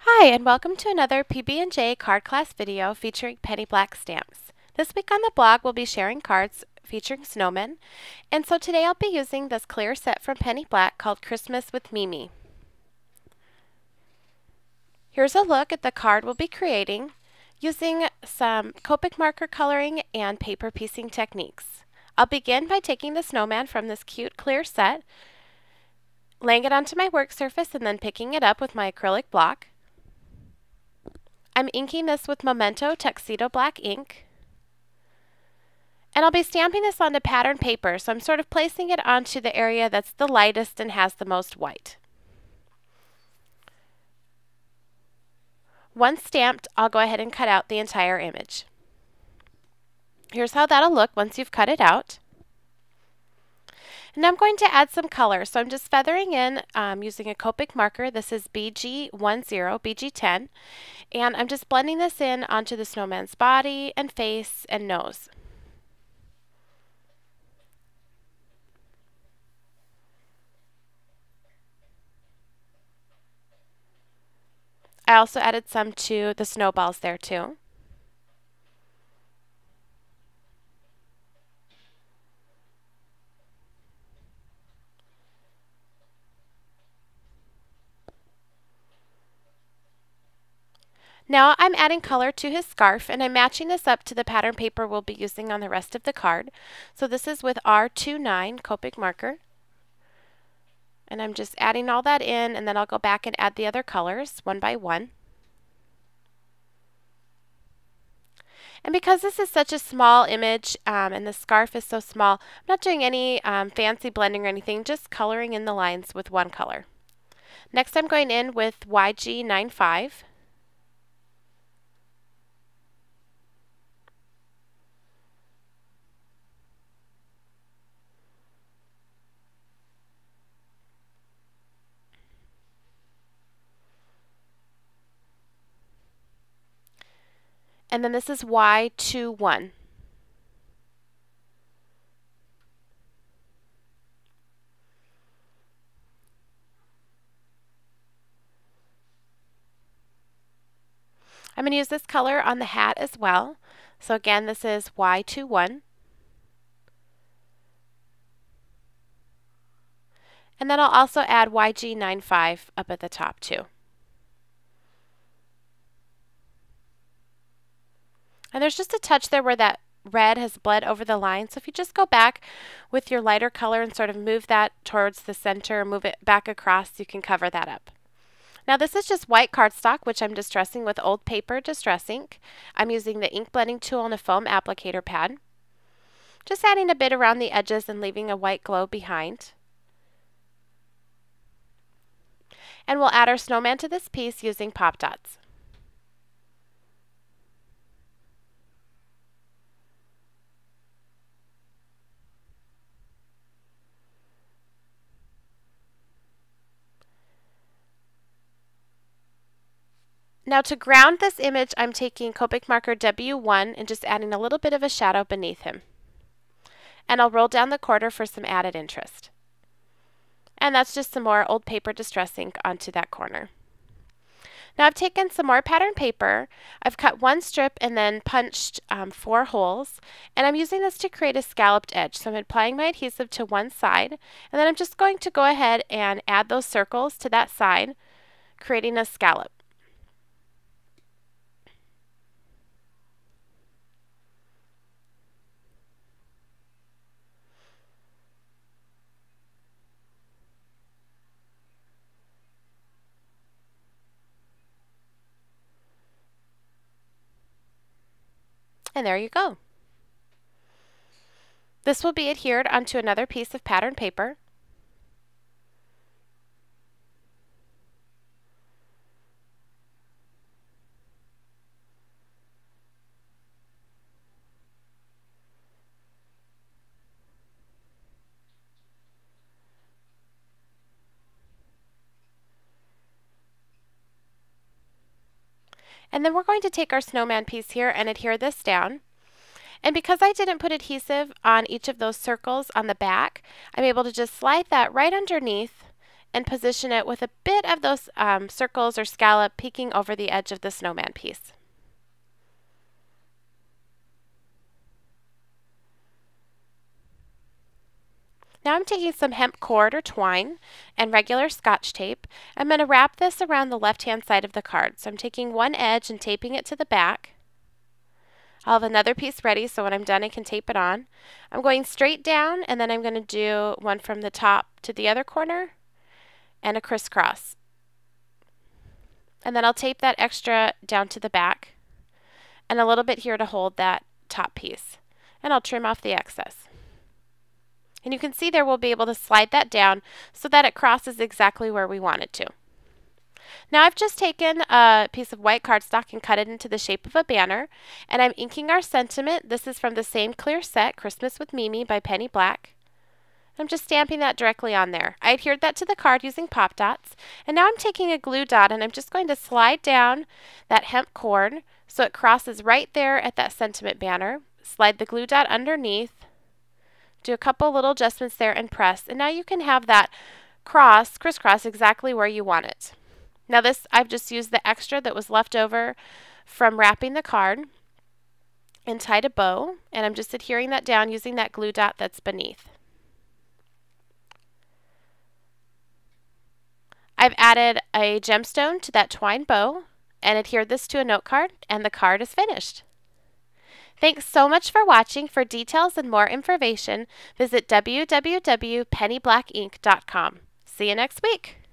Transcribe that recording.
Hi, and welcome to another PB&J card class video featuring penny black stamps. This week on the blog, we'll be sharing cards featuring snowmen, and so today I'll be using this clear set from Penny Black called Christmas with Mimi. Here's a look at the card we'll be creating using some Copic marker coloring and paper piecing techniques. I'll begin by taking the snowman from this cute clear set, laying it onto my work surface, and then picking it up with my acrylic block. I'm inking this with Memento Tuxedo Black ink. And I'll be stamping this onto pattern paper, so I'm sort of placing it onto the area that's the lightest and has the most white. Once stamped, I'll go ahead and cut out the entire image. Here's how that'll look once you've cut it out. And I'm going to add some color, so I'm just feathering in using a Copic marker. This is BG10, BG10, and I'm just blending this in onto the snowman's body and face and nose. I also added some to the snowballs there too. Now I'm adding color to his scarf, and I'm matching this up to the pattern paper we'll be using on the rest of the card. So this is with R29 Copic marker. And I'm just adding all that in, and then I'll go back and add the other colors one by one. And because this is such a small image and the scarf is so small, I'm not doing any fancy blending or anything, just coloring in the lines with one color. Next I'm going in with YG95. And then this is Y21. I'm going to use this color on the hat as well. So again, this is Y21. And then I'll also add YG95 up at the top too. And there's just a touch there where that red has bled over the line. So if you just go back with your lighter color and sort of move that towards the center, move it back across, you can cover that up. Now this is just white cardstock, which I'm distressing with old paper distress ink. I'm using the ink blending tool and a foam applicator pad. Just adding a bit around the edges and leaving a white glow behind. And we'll add our snowman to this piece using pop dots. Now to ground this image, I'm taking Copic marker W1 and just adding a little bit of a shadow beneath him. And I'll roll down the corner for some added interest. And that's just some more old paper distress ink onto that corner. Now I've taken some more pattern paper, I've cut one strip and then punched 4 holes, and I'm using this to create a scalloped edge. So I'm applying my adhesive to one side, and then I'm just going to go ahead and add those circles to that side, creating a scallop. And there you go. This will be adhered onto another piece of pattern paper. And then we're going to take our snowman piece here and adhere this down. And because I didn't put adhesive on each of those circles on the back, I'm able to just slide that right underneath and position it with a bit of those circles or scallop peeking over the edge of the snowman piece. Now I'm taking some hemp cord or twine and regular Scotch tape. I'm going to wrap this around the left-hand side of the card. So I'm taking one edge and taping it to the back. I'll have another piece ready, so when I'm done I can tape it on. I'm going straight down, and then I'm going to do one from the top to the other corner and a crisscross. And then I'll tape that extra down to the back and a little bit here to hold that top piece. And I'll trim off the excess. And you can see there we'll be able to slide that down so that it crosses exactly where we want it to. Now I've just taken a piece of white cardstock and cut it into the shape of a banner, and I'm inking our sentiment. This is from the same clear set, Christmas with Mimi by Penny Black. I'm just stamping that directly on there. I adhered that to the card using pop dots, and now I'm taking a glue dot and I'm just going to slide down that hemp cord so it crosses right there at that sentiment banner. Slide the glue dot underneath. Do a couple little adjustments there and press, and now you can have that crisscross exactly where you want it. Now this, I've just used the extra that was left over from wrapping the card and tied a bow, and I'm just adhering that down using that glue dot that's beneath. I've added a gemstone to that twine bow and adhered this to a note card, and the card is finished. Thanks so much for watching. For details and more information, visit www.pennyblackink.com. See you next week.